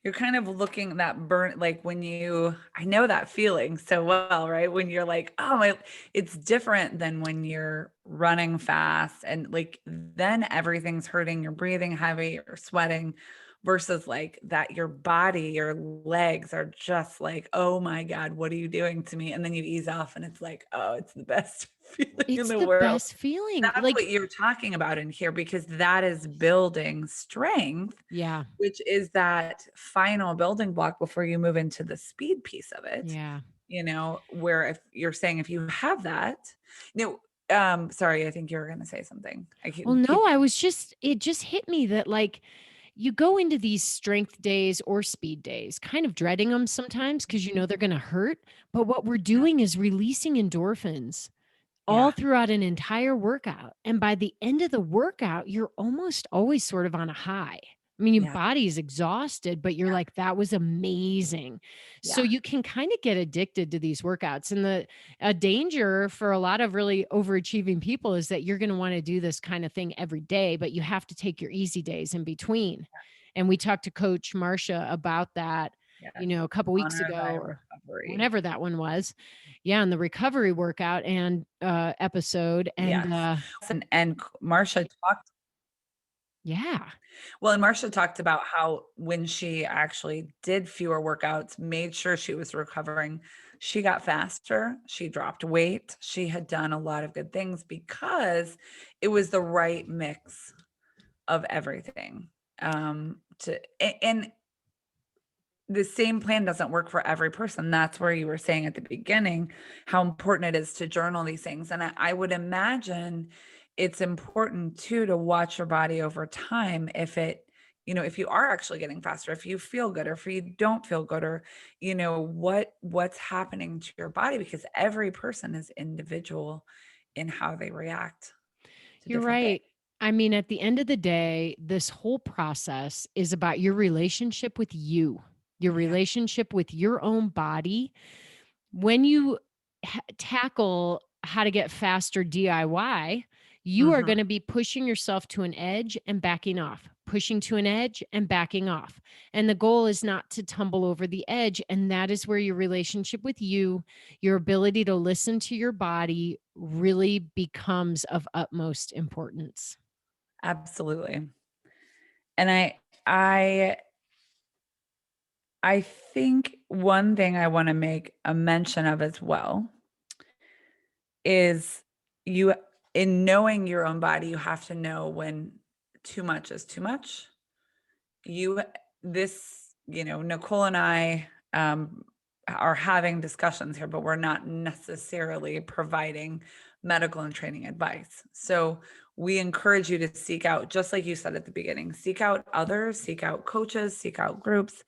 You're kind of looking that burn like when you I know that feeling so well, right? When you're like, "Oh my," it's different than when you're running fast and like then everything's hurting, you're breathing heavy, you're sweating versus like that your body, your legs are just like, "Oh my God, what are you doing to me?" And then you ease off and it's like, "Oh, it's the best feeling in It's the the world." best feeling. That's what you're talking about in here because that is building strength, Yeah. which is that final building block before you move into the speed piece of it, Yeah. where if you're saying if you have that no, sorry, I think you were gonna say something. I Well, can no, keep it just hit me that like you go into these strength days or speed days kind of dreading them sometimes because they're going to hurt. But what we're doing is releasing endorphins all yeah, throughout an entire workout. And by the end of the workout, you're almost always sort of on a high. I mean, your yeah, body is exhausted, but you're yeah, like, that was amazing. So yeah, you can kind of get addicted to these workouts. And the a danger for a lot of really overachieving people is that you're going to want to do this kind of thing every day, but you have to take your easy days in between. And we talked to Coach Marcia about that, yes. a couple weeks Honor thy ago or recovery. whenever that one was. Yeah, and the recovery workout and episode. And Yes. And Marsha talked Yeah. Well, and Marsha talked about how when she actually did fewer workouts, made sure she was recovering, she got faster, she dropped weight, she had done a lot of good things because it was the right mix of everything. And the same plan doesn't work for every person. That's where you were saying at the beginning how important it is to journal these things. And I would imagine it's important too to watch your body over time if it, if you are actually getting faster, if you feel good or if you don't feel good, or what's happening to your body, because every person is individual in how they react to You're different things. right. I mean, at the end of the day, this whole process is about your relationship with you, your Yeah. relationship with your own body. When you tackle how to get faster DIY, you are Mhm. going to be pushing yourself to an edge and backing off, pushing to an edge and backing off. And the goal is not to tumble over the edge. And that is where your relationship with you, your ability to listen to your body really becomes of utmost importance. Absolutely. And I I think one thing I want to make a mention of as well is you in knowing your own body, you have to know when too much is too much. You this, Nicole and I are having discussions here, but we're not necessarily providing medical and training advice. So we encourage you to seek out, just like you said at the beginning, seek out others, seek out coaches, seek out groups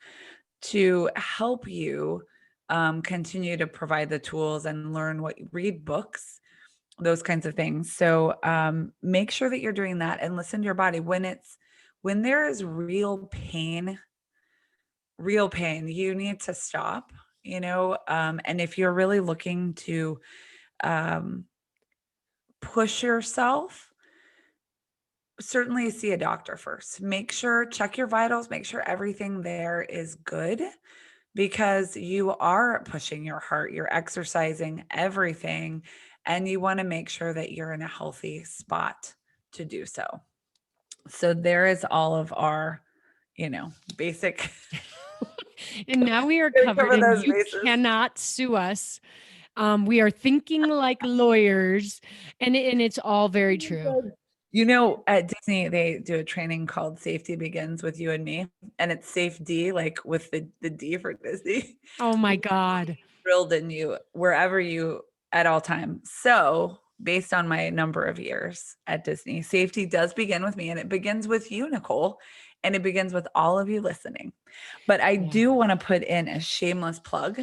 to help you continue to provide the tools and learn read books, those kinds of things. So make sure that you're doing that and listen to your body when there is real pain, you need to stop, and if you're really looking to um, push yourself, certainly see a doctor first. Check your vitals, make sure everything there is good, because you are pushing your heart, you're exercising everything, and you want to make sure that you're in a healthy spot to do so. So there is all of our, basic. And now we are Gotta covered, cover and those you bases. cannot sue us. We are thinking like lawyers, and it's all very true. At Disney, they do a training called Safety Begins with You and Me, and it's Safe D, like with the D for Disney. Oh my God. Drilled in you wherever you at all times. So, based on my number of years at Disney, safety does begin with me, and it begins with you, Nicole, and it begins with all of you listening. But I Yeah. do want to put in a shameless plug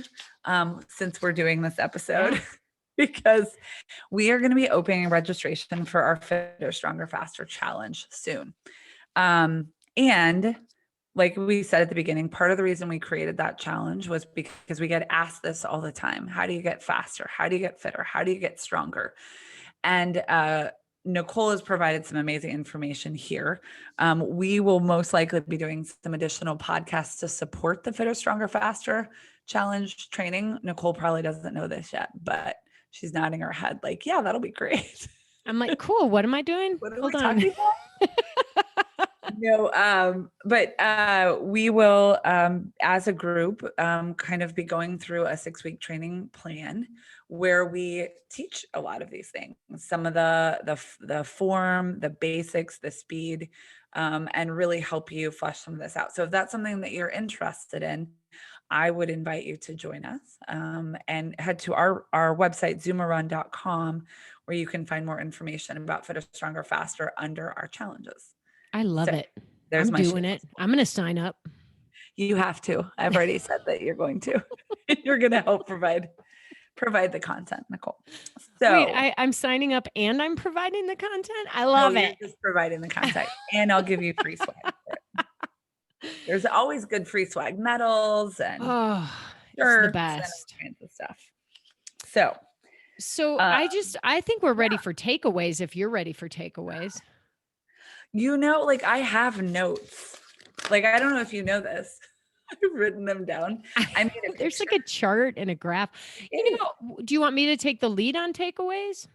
since we're doing this episode. Yeah. Because we are going to be opening registration for our Fitter, Stronger, Faster challenge soon. And like we said at the beginning, part of the reason we created that challenge was because we get asked this all the time. How do you get faster? How do you get fitter? How do you get stronger? And Nicole has provided some amazing information here. We will most likely be doing some additional podcasts to support the Fitter, Stronger, Faster challenge training. Nicole probably doesn't know this yet, but she's nodding her head like, yeah, that'll be great. I'm like, cool. What am I doing? What are we Hold on. talking about? No, but we will, as a group, kind of be going through a 6-week training plan where we teach a lot of these things, some of the form, the basics, the speed, and really help you flesh some of this out. So if that's something that you're interested in, I would invite you to join us and head to our website, zoomerun.com, where you can find more information about Fitter, Stronger, Faster under our challenges. I love So it. there's I'm my doing it. shameless plug. I'm going to sign up. You have to. I've already said that you're going to. You're going to help provide the content, Nicole. Wait, So I'm signing up and I'm providing the content. I no, love you're it. just providing the content, and I'll give you free swag for it. There's always good free swag, medals and Oh, it's the shirts and best. all kinds of stuff. So, So uh, I think we're ready yeah, for takeaways if you're ready for takeaways. like I have notes. Like I don't know if you know this. I've written them down. I made a There's picture. like a chart and a graph. Do you want me to take the lead on takeaways?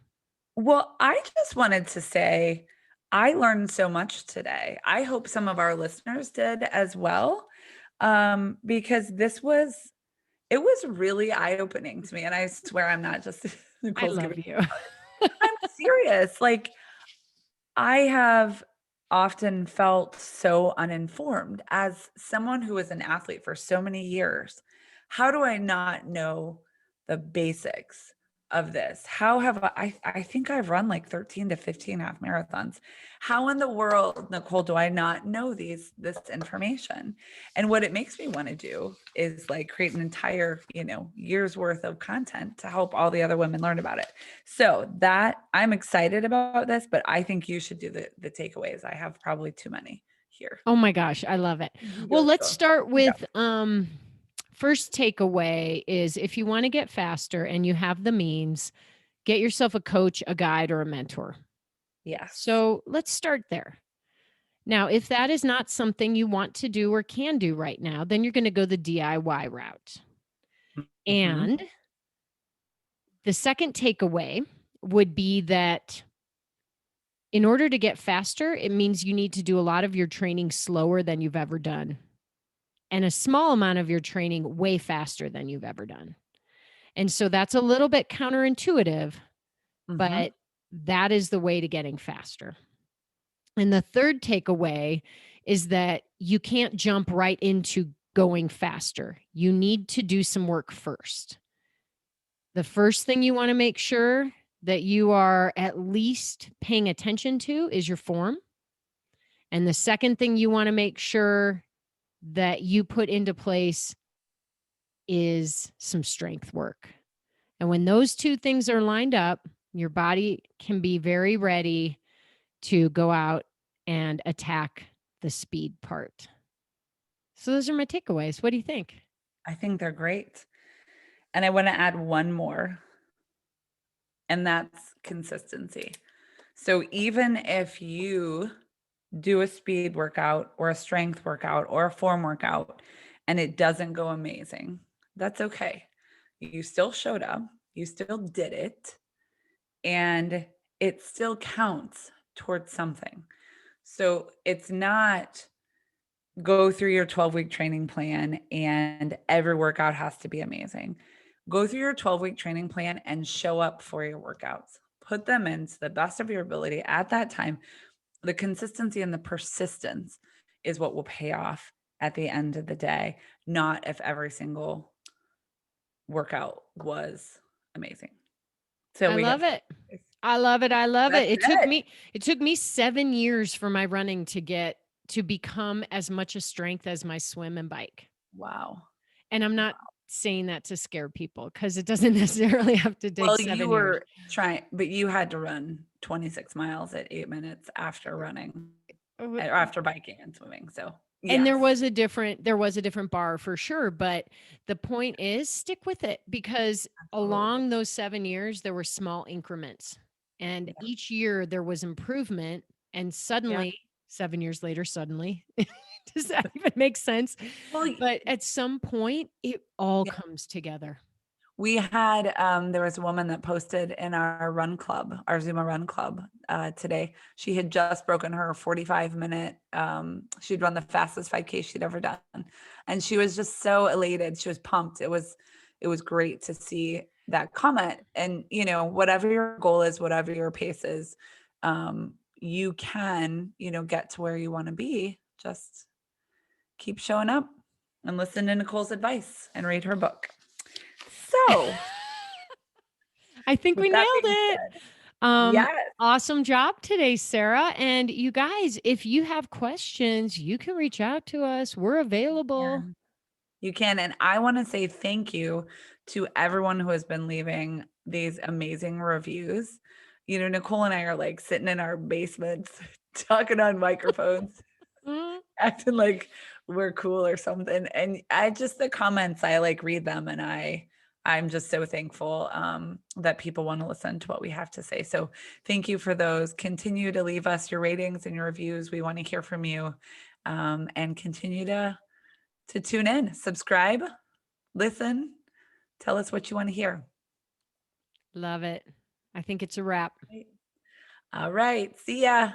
Well, I just wanted to say I learned so much today. I hope some of our listeners did as well, because it was really eye-opening to me, and I swear I'm not just I Nicole's giving love you. me a hard. I'm serious. Like, I have often felt so uninformed as someone who was an athlete for so many years. How do I not know the basics of this? How have I think I've run like 13 to 15 half marathons. How in the world, Nicole, do I not know this information? And what it makes me want to do is like create an entire, year's worth of content to help all the other women learn about it. So that I'm excited about this, but I think you should do the takeaways. I have probably too many here. Oh my gosh, I love it. You Well, go, let's go. start Yeah. with first takeaway is if you want to get faster and you have the means, get yourself a coach, a guide, or a mentor. Yes. So let's start there. Now, if that is not something you want to do or can do right now, then you're going to go the DIY route. Mhm. And the second takeaway would be that in order to get faster, it means you need to do a lot of your training slower than you've ever done, and a small amount of your training way faster than you've ever done. And so that's a little bit counterintuitive, Mhm. but that is the way to getting faster. And the third takeaway is that you can't jump right into going faster. You need to do some work first. The first thing you want to make sure that you are at least paying attention to is your form. And the second thing you want to make sure that you put into place is some strength work. And when those two things are lined up, your body can be very ready to go out and attack the speed part. So those are my takeaways. What do you think? I think they're great. And I want to add one more, and that's consistency. So even if you do a speed workout or a strength workout or a form workout and it doesn't go amazing, that's okay. You still showed up, you still did it, and it still counts towards something. So it's not go through your 12-week training plan and every workout has to be amazing. Go through your 12-week training plan and show up for your workouts. Put them in to the best of your ability at that time. The consistency and the persistence is what will pay off at the end of the day, not if every single workout was amazing. So I we got love it. I love it. I love it. that's it. It took me 7 years for my running to become as much a strength as my swim and bike. Wow. And I'm not saying that to scare people because it doesn't necessarily have to take Well, you 7 years. were trying, but you had to run 26 miles at 8 minutes after running, Uh, or after biking and swimming. So, And yes. there was a different bar for sure, but the point is stick with it because Absolutely. along those 7 years there were small increments. And Yeah. each year there was improvement and Yeah. suddenly 7 years later suddenly does that even make sense? Well, But at some point it all yeah. comes together. We had, there was a woman that posted in our run club, our Zuma run club, today. She had just broken her 45-minute, she'd run the fastest 5K she'd ever done. And she was just so elated. She was pumped. It was great to see that comment. And, whatever your goal is, whatever your pace is, you can, get to where you want to be. Just keep showing up and listen to Nicole's advice and read her book. So, I think with we that nailed being it. said, Um, yes, awesome job today, Sarah. And you guys, if you have questions, you can reach out to us. We're available. can. You can. And I want to say thank you to everyone who has been leaving these amazing reviews. Nicole and I are like sitting in our basements talking on microphones, Mm, acting like we're cool or something. And the comments, I like read them and I'm just so thankful that people want to listen to what we have to say. So thank you for those. Continue to leave us your ratings and your reviews. We want to hear from you, and continue to tune in, subscribe, listen, tell us what you want to hear. love it. I think it's a wrap. All right. See ya.